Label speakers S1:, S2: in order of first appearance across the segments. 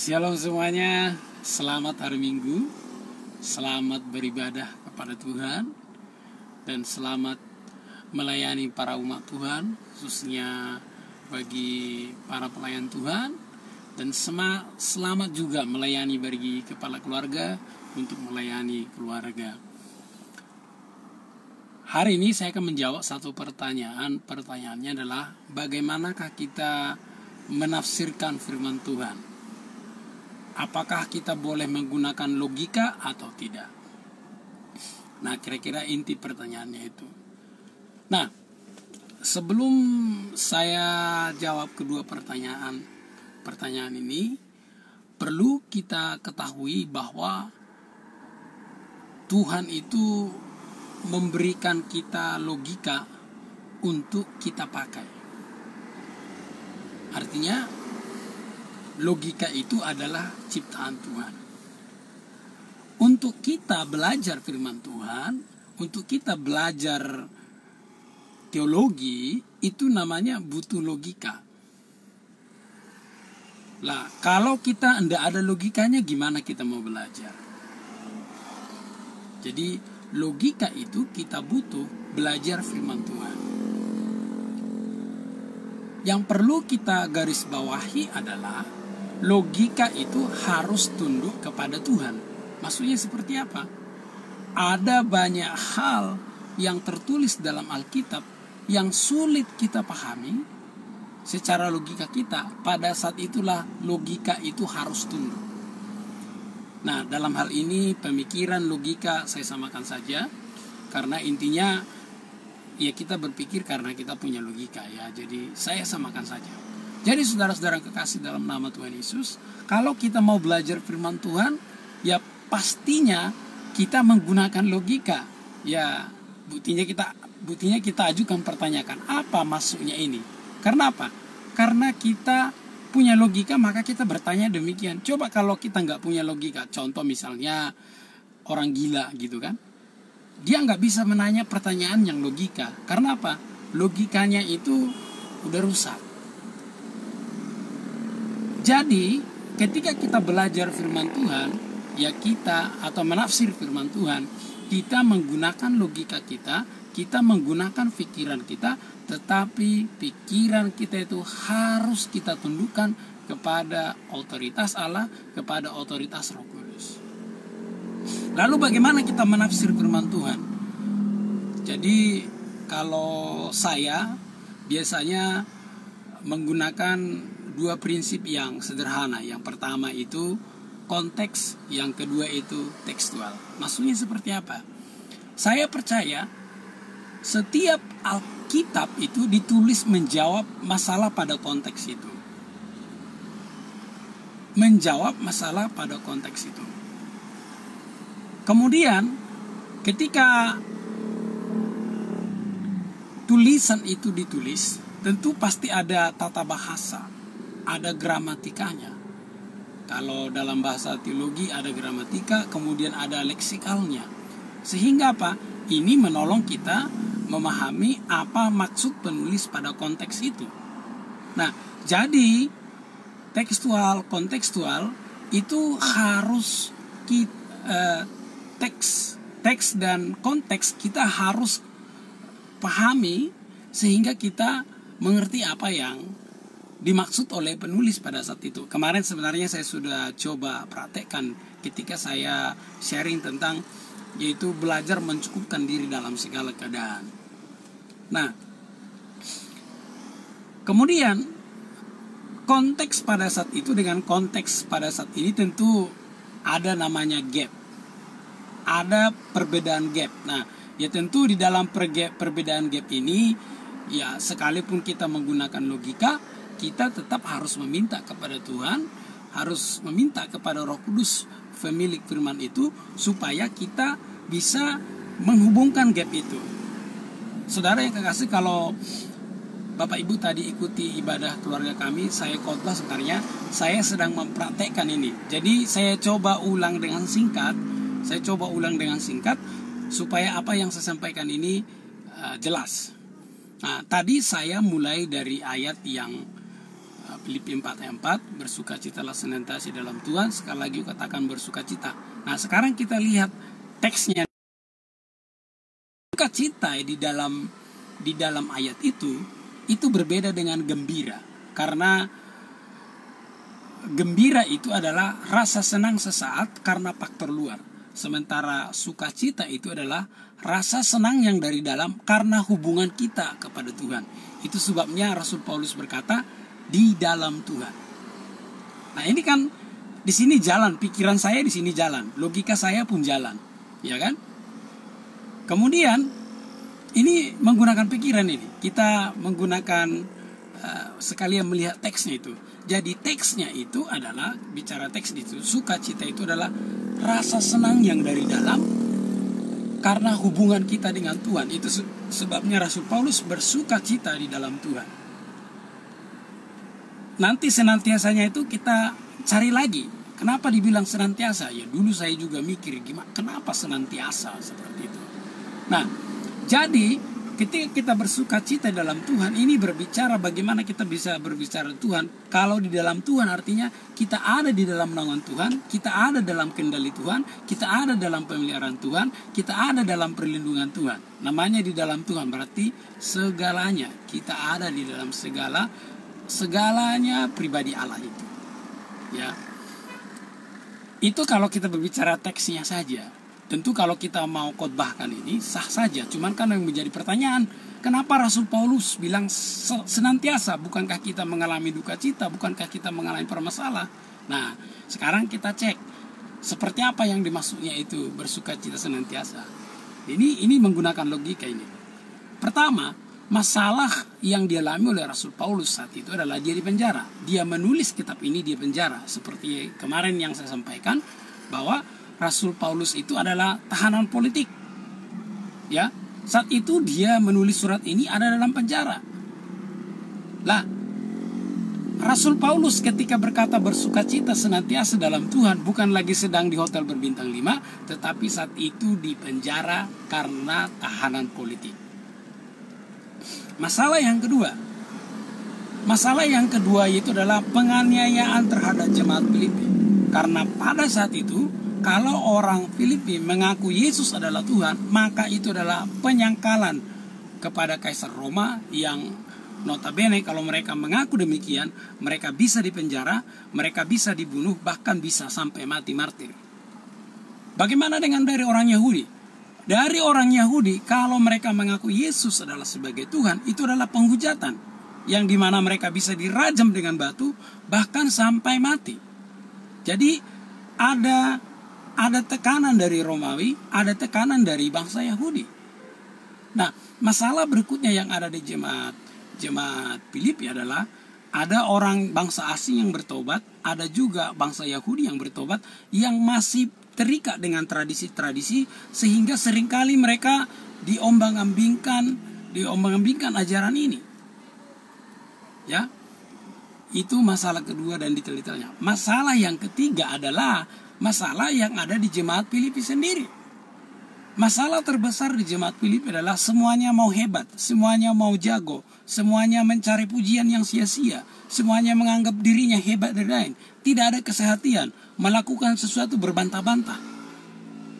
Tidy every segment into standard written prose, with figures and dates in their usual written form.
S1: Shalom semuanya, selamat hari Minggu, selamat beribadah kepada Tuhan, dan selamat melayani para umat Tuhan, khususnya bagi para pelayan Tuhan, dan selamat juga melayani bagi kepala keluarga untuk melayani keluarga. Hari ini saya akan menjawab satu pertanyaan. Pertanyaannya adalah, bagaimanakah kita menafsirkan firman Tuhan? Apakah kita boleh menggunakan logika atau tidak? Nah, kira-kira inti pertanyaannya itu. Nah, sebelum saya jawab kedua pertanyaan ini, perlu kita ketahui bahwa Tuhan itu memberikan kita logika untuk kita pakai. Artinya, logika itu adalah ciptaan Tuhan. Untuk kita belajar firman Tuhan, untuk kita belajar teologi, itu namanya butuh logika. Lah, kalau kita tidak ada logikanya, gimana kita mau belajar? Jadi, logika itu kita butuh belajar firman Tuhan. Yang perlu kita garis bawahi adalah logika itu harus tunduk kepada Tuhan. Maksudnya seperti apa? Ada banyak hal yang tertulis dalam Alkitab yang sulit kita pahami secara logika kita. Pada saat itulah logika itu harus tunduk. Nah, dalam hal ini pemikiran logika saya samakan saja, karena intinya ya kita berpikir karena kita punya logika ya. Jadi saya samakan saja. Jadi saudara-saudara kekasih dalam nama Tuhan Yesus, kalau kita mau belajar firman Tuhan, ya pastinya kita menggunakan logika. Ya, buktinya kita ajukan pertanyaan, apa maksudnya ini? Karena apa? Karena kita punya logika, maka kita bertanya demikian. Coba kalau kita nggak punya logika, contoh misalnya orang gila gitu kan, dia nggak bisa menanya pertanyaan yang logika. Karena apa? Logikanya itu udah rusak. Jadi ketika kita belajar firman Tuhan, ya kita atau menafsir firman Tuhan, kita menggunakan logika kita menggunakan pikiran kita, tetapi pikiran kita itu harus kita tundukkan kepada otoritas Allah, kepada otoritas Roh Kudus. Lalu bagaimana kita menafsir firman Tuhan? Jadi kalau saya biasanya menggunakan dua prinsip yang sederhana. Yang pertama itu konteks, yang kedua itu tekstual. Maksudnya seperti apa? Saya percaya setiap Alkitab itu ditulis menjawab masalah pada konteks itu. Menjawab masalah pada konteks itu. Kemudian ketika tulisan itu ditulis, tentu pasti ada tata bahasa, ada gramatikanya. Kalau dalam bahasa teologi ada gramatika, kemudian ada leksikalnya. Sehingga apa? Ini menolong kita memahami apa maksud penulis pada konteks itu. Nah, jadi tekstual, kontekstual itu harus teks dan konteks kita harus pahami sehingga kita mengerti apa yang dimaksud oleh penulis pada saat itu. Kemarin sebenarnya saya sudah coba praktekkan ketika saya sharing tentang yaitu belajar mencukupkan diri dalam segala keadaan. Nah, kemudian konteks pada saat itu dengan konteks pada saat ini tentu ada namanya gap. Ada perbedaan gap. Nah, ya tentu di dalam perbedaan gap ini, ya sekalipun kita menggunakan logika, kita tetap harus meminta kepada Tuhan, harus meminta kepada Roh Kudus, pemilik firman itu, supaya kita bisa menghubungkan gap itu. Saudara yang kekasih, kalau Bapak Ibu tadi ikuti ibadah keluarga kami, saya khotbah sebenarnya, saya sedang mempraktekkan ini. Jadi saya coba ulang dengan singkat, supaya apa yang saya sampaikan ini jelas. Nah, tadi saya mulai dari ayat yang Filipi 4 ayat 4, bersukacitalah senantiasa dalam Tuhan, sekali lagi katakan bersukacita. Nah, sekarang kita lihat teksnya. Sukacita di dalam ayat itu berbeda dengan gembira. Karena gembira itu adalah rasa senang sesaat karena faktor luar. Sementara sukacita itu adalah rasa senang yang dari dalam karena hubungan kita kepada Tuhan. Itu sebabnya Rasul Paulus berkata, di dalam Tuhan. Nah, ini kan di sini jalan, pikiran saya di sini jalan, logika saya pun jalan, ya kan? Kemudian ini menggunakan pikiran ini, kita menggunakan sekalian melihat teksnya itu. Jadi teksnya itu adalah, bicara teks itu, sukacita itu adalah rasa senang yang dari dalam karena hubungan kita dengan Tuhan. Itu sebabnya Rasul Paulus bersukacita di dalam Tuhan. Nanti senantiasanya itu kita cari lagi. Kenapa dibilang senantiasa? Ya dulu saya juga mikir, gimana, kenapa senantiasa seperti itu. Nah, jadi ketika kita bersukacita dalam Tuhan, ini berbicara bagaimana kita bisa berbicara Tuhan. Kalau di dalam Tuhan artinya kita ada di dalam naungan Tuhan, kita ada dalam kendali Tuhan, kita ada dalam pemeliharaan Tuhan, kita ada dalam perlindungan Tuhan. Namanya di dalam Tuhan berarti segalanya. Kita ada di dalam segalanya pribadi Allah itu. Ya. Itu kalau kita berbicara teksnya saja. Tentu kalau kita mau khotbahkan ini sah saja. Cuman kan yang menjadi pertanyaan, kenapa Rasul Paulus bilang senantiasa? Bukankah kita mengalami duka cita? Bukankah kita mengalami permasalahan? Nah, sekarang kita cek seperti apa yang dimaksudnya itu bersukacita senantiasa. Ini menggunakan logika ini. Pertama, masalah yang dialami oleh Rasul Paulus saat itu adalah dia di penjara. Dia menulis kitab ini di penjara. Seperti kemarin yang saya sampaikan bahwa Rasul Paulus itu adalah tahanan politik. Ya, saat itu dia menulis surat ini ada dalam penjara. Lah, Rasul Paulus ketika berkata bersukacita senantiasa dalam Tuhan bukan lagi sedang di hotel berbintang 5, tetapi saat itu di penjara karena tahanan politik. Masalah yang kedua itu adalah penganiayaan terhadap jemaat Filipi. Karena pada saat itu, kalau orang Filipi mengaku Yesus adalah Tuhan, maka itu adalah penyangkalan kepada Kaisar Roma yang notabene kalau mereka mengaku demikian, mereka bisa dipenjara, mereka bisa dibunuh, bahkan bisa sampai mati martir. Bagaimana dengan dari orang Yahudi? Dari orang Yahudi, kalau mereka mengaku Yesus adalah sebagai Tuhan, itu adalah penghujatan. Yang dimana mereka bisa dirajam dengan batu, bahkan sampai mati. Jadi ada tekanan dari Romawi, ada tekanan dari bangsa Yahudi. Nah, masalah berikutnya yang ada di jemaat Filipi adalah ada orang bangsa asing yang bertobat, ada juga bangsa Yahudi yang bertobat yang masih terikat dengan tradisi-tradisi sehingga seringkali mereka diombang-ambingkan ajaran ini. Ya. Itu masalah kedua dan detail-detailnya. Masalah yang ketiga adalah masalah yang ada di jemaat Filipi sendiri. Masalah terbesar di jemaat Filipi adalah semuanya mau hebat, semuanya mau jago, semuanya mencari pujian yang sia-sia, semuanya menganggap dirinya hebat dan lain. Tidak ada kesehatian, melakukan sesuatu berbantah-bantah.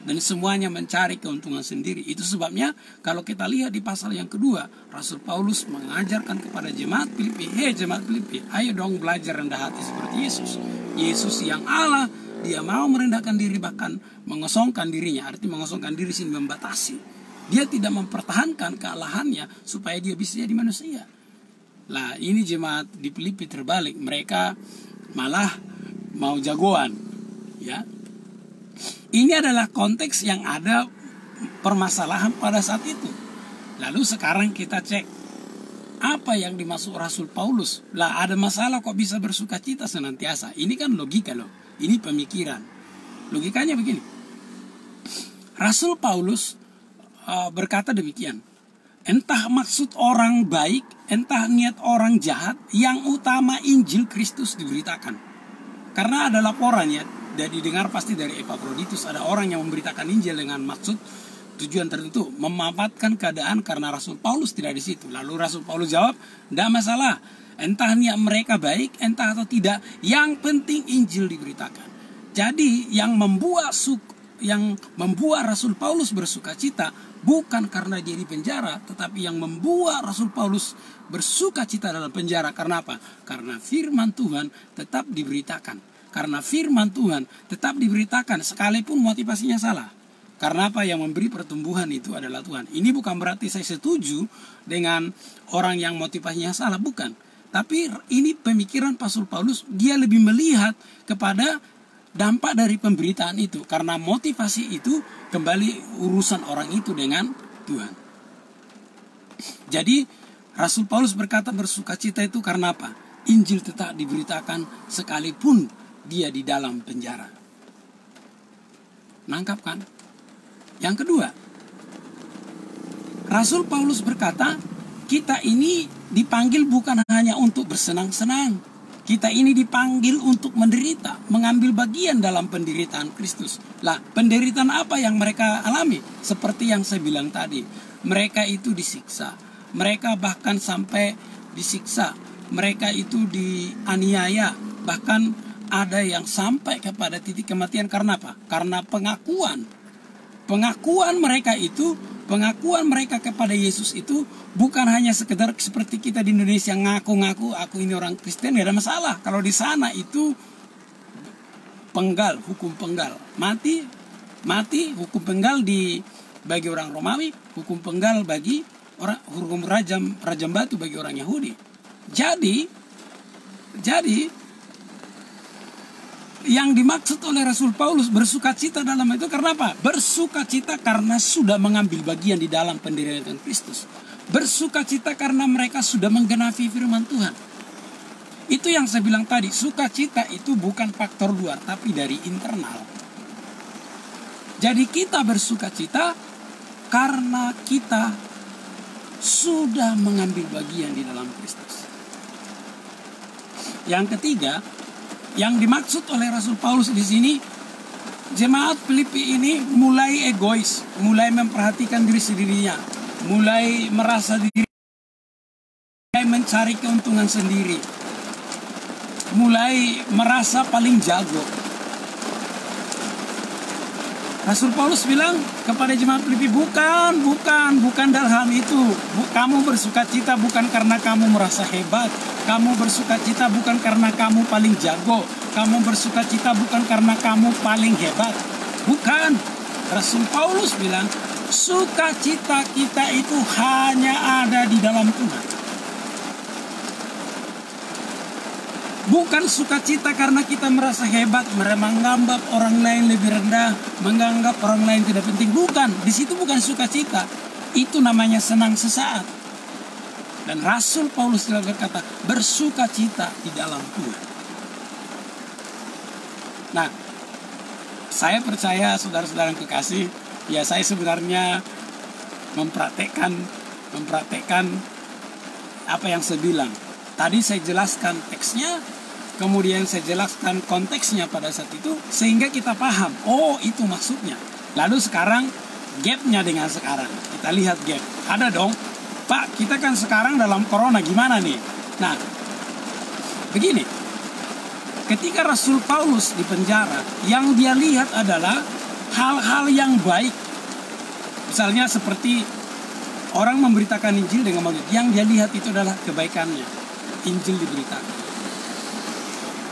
S1: Dan semuanya mencari keuntungan sendiri. Itu sebabnya kalau kita lihat di pasal yang kedua, Rasul Paulus mengajarkan kepada jemaat Filipi, hei jemaat Filipi, ayo dong belajar rendah hati seperti Yesus. Yesus yang Allah, dia mau merendahkan diri, bahkan mengosongkan dirinya. Arti mengosongkan diri sini membatasi. Dia tidak mempertahankan kealahannya supaya dia bisa jadi manusia. Lah, ini jemaat di Filipi terbalik. Mereka malah mau jagoan. Ya. Ini adalah konteks yang ada permasalahan pada saat itu. Lalu sekarang kita cek apa yang dimaksud Rasul Paulus. Lah, ada masalah kok bisa bersukacita senantiasa. Ini kan logika loh. Ini pemikiran. Logikanya begini. Rasul Paulus berkata demikian. Entah maksud orang baik, entah niat orang jahat, yang utama Injil Kristus diberitakan. Karena ada laporan ya, dan didengar pasti dari Epafroditus, ada orang yang memberitakan Injil dengan maksud tujuan tertentu, memanfaatkan keadaan karena Rasul Paulus tidak di situ. Lalu Rasul Paulus jawab, tidak masalah, entah niat mereka baik, entah atau tidak, yang penting Injil diberitakan. Jadi yang membuat Rasul Paulus bersukacita bukan karena dia di penjara, tetapi yang membuat Rasul Paulus bersukacita dalam penjara karena apa? Karena firman Tuhan tetap diberitakan. Karena firman Tuhan tetap diberitakan sekalipun motivasinya salah. Karena apa? Yang memberi pertumbuhan itu adalah Tuhan. Ini bukan berarti saya setuju dengan orang yang motivasinya salah, bukan. Tapi ini pemikiran Rasul Paulus, dia lebih melihat kepada dampak dari pemberitaan itu. Karena motivasi itu kembali urusan orang itu dengan Tuhan. Jadi Rasul Paulus berkata bersukacita itu karena apa? Injil tetap diberitakan sekalipun dia di dalam penjara. Nangkap kan? Yang kedua, Rasul Paulus berkata, kita ini dipanggil bukan hanya untuk bersenang-senang. Kita ini dipanggil untuk menderita, mengambil bagian dalam penderitaan Kristus. Lah, penderitaan apa yang mereka alami? Seperti yang saya bilang tadi, mereka itu disiksa. Mereka bahkan sampai disiksa. Mereka itu dianiaya. Bahkan ada yang sampai kepada titik kematian karena apa? Karena pengakuan. Pengakuan mereka kepada Yesus itu bukan hanya sekedar seperti kita di Indonesia ngaku-ngaku aku ini orang Kristen, tidak ada masalah. Kalau di sana itu penggal, hukum penggal, mati hukum penggal bagi orang Romawi, hukum penggal bagi orang, hukum rajam batu bagi orang Yahudi. Jadi yang dimaksud oleh Rasul Paulus bersukacita dalam itu karena apa? Bersukacita karena sudah mengambil bagian di dalam penderitaan Kristus. Bersukacita karena mereka sudah menggenapi firman Tuhan. Itu yang saya bilang tadi, sukacita itu bukan faktor luar, tapi dari internal. Jadi kita bersukacita karena kita sudah mengambil bagian di dalam Kristus. Yang ketiga, yang dimaksud oleh Rasul Paulus di sini, jemaat Filipi ini mulai egois, mulai memperhatikan diri sendirinya, mulai merasa diri, mulai mencari keuntungan sendiri, mulai merasa paling jago. Rasul Paulus bilang kepada jemaat Filipi, bukan dalam hal itu. Kamu bersukacita bukan karena kamu merasa hebat. Kamu bersukacita bukan karena kamu paling jago. Kamu bersukacita bukan karena kamu paling hebat. Bukan. Rasul Paulus bilang, sukacita kita itu hanya ada di dalam Tuhan. Bukan sukacita karena kita merasa hebat, menganggap orang lain lebih rendah, menganggap orang lain tidak penting. Bukan, di situ bukan sukacita. Itu namanya senang sesaat. Dan Rasul Paulus telah berkata, bersukacita di dalam Tuhan. Nah, saya percaya saudara-saudara yang kekasih, ya saya sebenarnya mempraktekkan apa yang saya bilang. Tadi saya jelaskan teksnya, kemudian saya jelaskan konteksnya pada saat itu, sehingga kita paham, oh itu maksudnya. Lalu sekarang gapnya dengan sekarang, kita lihat gap. Ada dong, Pak, kita kan sekarang dalam corona, gimana nih? Nah, begini, ketika Rasul Paulus di penjara, yang dia lihat adalah hal-hal yang baik. Misalnya seperti orang memberitakan Injil dengan maksud, yang dia lihat itu adalah kebaikannya. Injil diberitakan.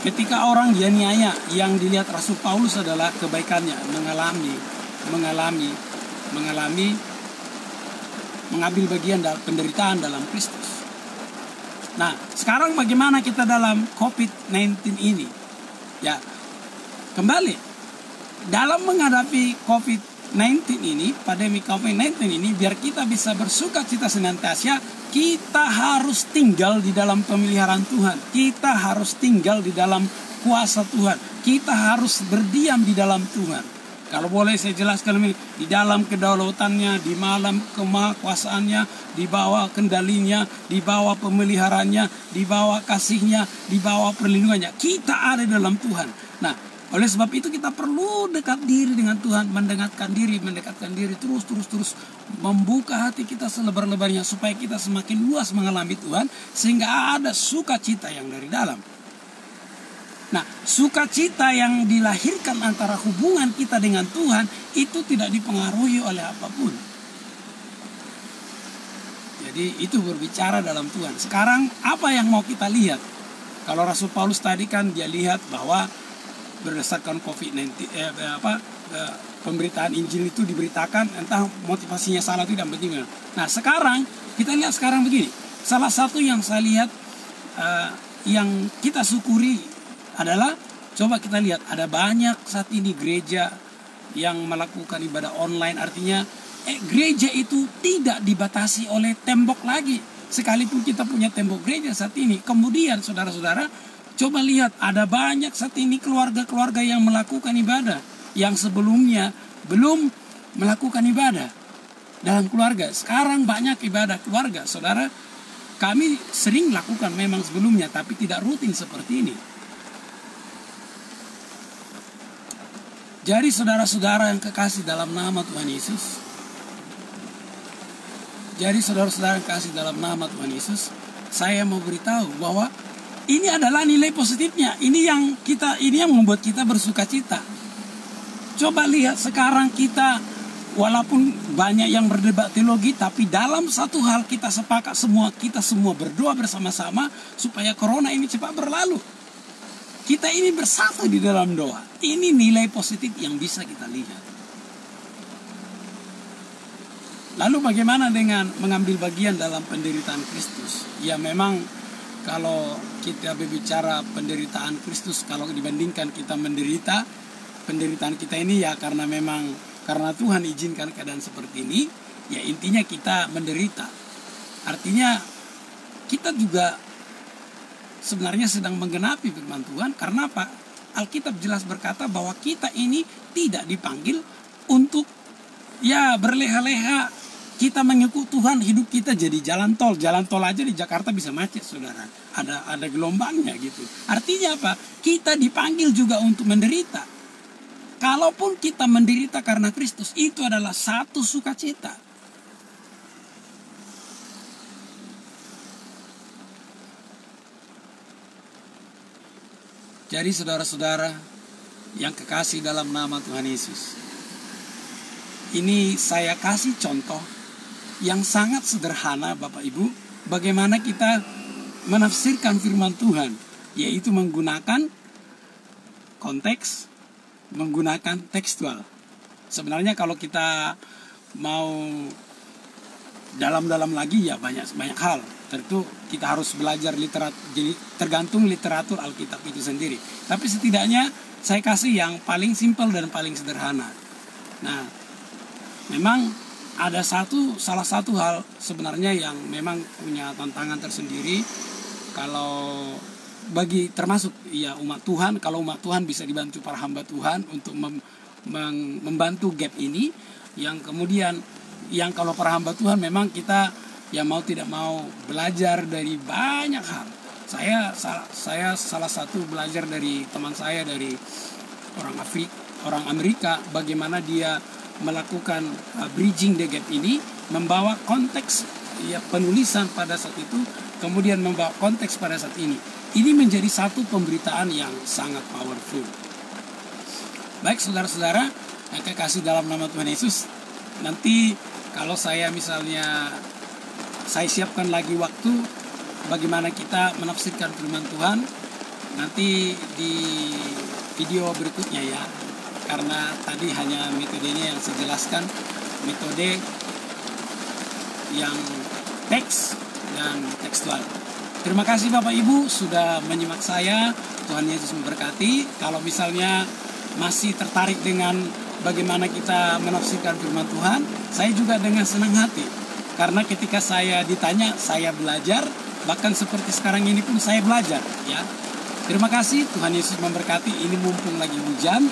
S1: Ketika orang dianiaya, yang dilihat Rasul Paulus adalah kebaikannya, mengambil bagian dalam penderitaan dalam Kristus. Nah, sekarang bagaimana kita dalam COVID-19 ini? Ya, kembali dalam menghadapi COVID-19 ini, pandemi COVID-19 ini, biar kita bisa bersukacita senantiasa, kita harus tinggal di dalam pemeliharaan Tuhan. Kita harus tinggal di dalam kuasa Tuhan. Kita harus berdiam di dalam Tuhan. Kalau boleh saya jelaskan ini, di dalam kedaulatannya, di malam kemahakuasaannya, di bawah kendalinya, di bawah pemeliharaannya, di bawah kasihnya, di bawah perlindungannya. Kita ada dalam Tuhan. Nah, Oleh sebab itu kita perlu dekat diri dengan Tuhan, mendekatkan diri terus membuka hati kita selebar-lebarnya supaya kita semakin luas mengalami Tuhan sehingga ada sukacita yang dari dalam. Nah, sukacita yang dilahirkan antara hubungan kita dengan Tuhan itu tidak dipengaruhi oleh apapun. Jadi itu berbicara dalam Tuhan. Sekarang apa yang mau kita lihat? Kalau Rasul Paulus tadi kan dia lihat bahwa berdasarkan COVID-19 pemberitaan Injil itu diberitakan, entah motivasinya salah itu tidak penting. Nah sekarang kita lihat sekarang begini, salah satu yang saya lihat yang kita syukuri adalah, coba kita lihat ada banyak saat ini gereja yang melakukan ibadah online. Artinya gereja itu tidak dibatasi oleh tembok lagi, sekalipun kita punya tembok gereja saat ini. Kemudian saudara-saudara, coba lihat, ada banyak saat ini keluarga-keluarga yang melakukan ibadah yang sebelumnya belum melakukan ibadah dalam keluarga. Sekarang banyak ibadah keluarga. Saudara, kami sering lakukan memang sebelumnya, tapi tidak rutin seperti ini. Jadi saudara-saudara yang kekasih dalam nama Tuhan Yesus, saya mau beritahu bahwa ini adalah nilai positifnya. Ini yang membuat kita bersukacita. Coba lihat sekarang kita, walaupun banyak yang berdebat teologi, tapi dalam satu hal kita sepakat kita semua berdoa bersama-sama supaya corona ini cepat berlalu. Kita ini bersatu di dalam doa. Ini nilai positif yang bisa kita lihat. Lalu bagaimana dengan mengambil bagian dalam penderitaan Kristus? Ya memang kalau kita berbicara penderitaan Kristus, kalau dibandingkan kita menderita, penderitaan kita ini ya karena Tuhan izinkan keadaan seperti ini, ya intinya kita menderita. Artinya kita juga sebenarnya sedang menggenapi firman Tuhan. Karena apa? Alkitab jelas berkata bahwa kita ini tidak dipanggil untuk ya berleha-leha. Kita mengikut Tuhan, hidup kita jadi jalan tol. Jalan tol aja di Jakarta bisa macet, saudara. Ada gelombangnya gitu. Artinya apa? Kita dipanggil juga untuk menderita. Kalaupun kita menderita karena Kristus, itu adalah satu sukacita. Jadi saudara-saudara yang kekasih dalam nama Tuhan Yesus, ini saya kasih contoh yang sangat sederhana Bapak Ibu, bagaimana kita menafsirkan firman Tuhan, yaitu menggunakan konteks, menggunakan tekstual. Sebenarnya kalau kita mau dalam-dalam lagi ya banyak hal. Tentu kita harus belajar jadi tergantung literatur Alkitab itu sendiri. Tapi setidaknya saya kasih yang paling simpel dan paling sederhana. Nah, memang ada salah satu hal sebenarnya yang memang punya tantangan tersendiri kalau bagi termasuk ya umat Tuhan. Kalau umat Tuhan bisa dibantu para hamba Tuhan untuk membantu gap ini, yang kemudian yang kalau para hamba Tuhan memang kita ya mau tidak mau belajar dari banyak hal. Saya salah satu belajar dari teman saya dari orang Amerika, bagaimana dia melakukan bridging the gap ini, membawa konteks ya penulisan pada saat itu, kemudian membawa konteks pada saat ini. Ini menjadi satu pemberitaan yang sangat powerful. Baik saudara-saudara yang kekasih dalam nama Tuhan Yesus, nanti kalau saya siapkan lagi waktu bagaimana kita menafsirkan firman Tuhan nanti di video berikutnya ya. Karena tadi hanya metodenya yang saya jelaskan, metode yang teks dan tekstual. Terima kasih Bapak Ibu sudah menyimak saya. Tuhan Yesus memberkati. Kalau misalnya masih tertarik dengan bagaimana kita menafsirkan firman Tuhan, saya juga dengan senang hati. Karena ketika saya ditanya, saya belajar. Bahkan seperti sekarang ini pun saya belajar. Ya, terima kasih. Tuhan Yesus memberkati. Ini mumpung lagi hujan.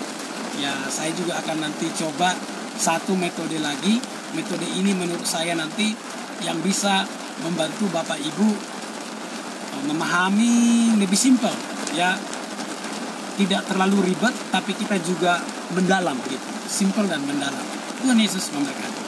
S1: Ya, saya juga akan nanti coba satu metode lagi. Metode ini menurut saya nanti yang bisa membantu Bapak Ibu memahami lebih simpel ya tidak terlalu ribet, tapi kita juga mendalam gitu. Simple dan mendalam. Tuhan Yesus memberkati.